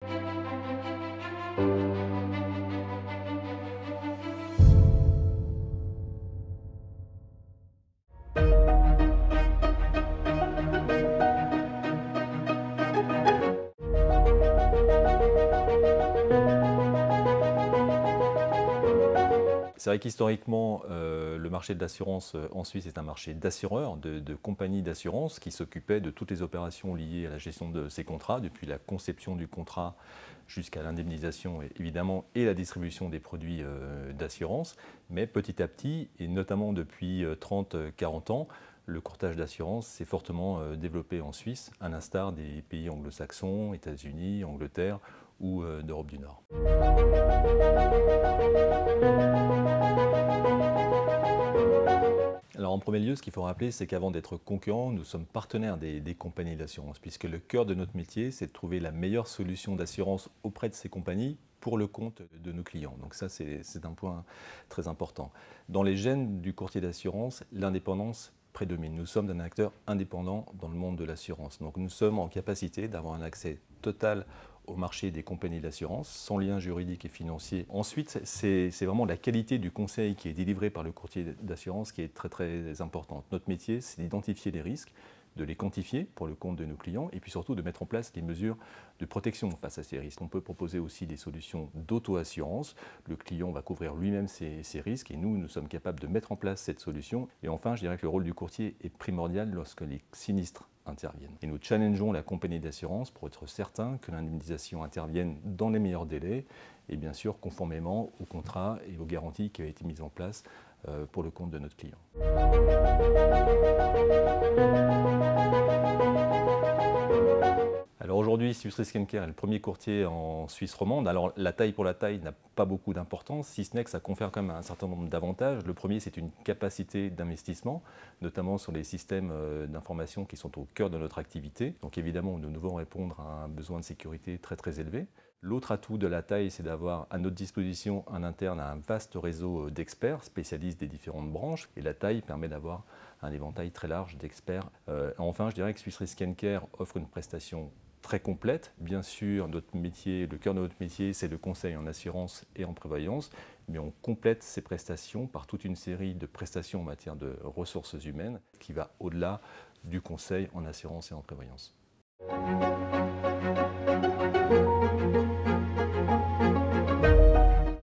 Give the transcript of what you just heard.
C'est vrai qu'historiquement, le marché de l'assurance en Suisse est un marché d'assureurs, de compagnies d'assurance qui s'occupaient de toutes les opérations liées à la gestion de ces contrats, depuis la conception du contrat jusqu'à l'indemnisation évidemment et la distribution des produits d'assurance. Mais petit à petit, et notamment depuis 30-40 ans, le courtage d'assurance s'est fortement développé en Suisse, à l'instar des pays anglo-saxons, États-Unis, Angleterre ou d'Europe du Nord. Alors en premier lieu, ce qu'il faut rappeler, c'est qu'avant d'être concurrents, nous sommes partenaires des compagnies d'assurance, puisque le cœur de notre métier, c'est de trouver la meilleure solution d'assurance auprès de ces compagnies pour le compte de nos clients. Donc ça, c'est un point très important. Dans les gènes du courtier d'assurance, l'indépendance prédomine. Nous sommes un acteur indépendant dans le monde de l'assurance. Donc nous sommes en capacité d'avoir un accès total au marché des compagnies d'assurance, sans lien juridique et financier. Ensuite, c'est vraiment la qualité du conseil qui est délivré par le courtier d'assurance qui est très très importante. Notre métier, c'est d'identifier les risques, de les quantifier pour le compte de nos clients et puis surtout de mettre en place des mesures de protection face à ces risques. On peut proposer aussi des solutions d'auto-assurance. Le client va couvrir lui-même ses risques et nous sommes capables de mettre en place cette solution. Et enfin, je dirais que le rôle du courtier est primordial lorsque les sinistres interviennent. Et nous challengeons la compagnie d'assurance pour être certain que l'indemnisation intervienne dans les meilleurs délais et bien sûr conformément au contrat et aux garanties qui ont été mises en place pour le compte de notre client. Alors aujourd'hui, Swiss Re Skin Care est le premier courtier en Suisse romande. Alors la taille pour la taille n'a pas beaucoup d'importance, si ce n'est que ça confère quand même un certain nombre d'avantages. Le premier, c'est une capacité d'investissement, notamment sur les systèmes d'information qui sont au cœur de notre activité. Donc évidemment, nous devons répondre à un besoin de sécurité très très élevé. L'autre atout de la taille, c'est d'avoir à notre disposition un interne un vaste réseau d'experts, spécialistes des différentes branches. Et la taille permet d'avoir un éventail très large d'experts. Enfin, je dirais que Swiss Re Skin Care offre une prestation très complète. Bien sûr, notre métier, le cœur de notre métier, c'est le conseil en assurance et en prévoyance, mais on complète ces prestations par toute une série de prestations en matière de ressources humaines qui va au-delà du conseil en assurance et en prévoyance.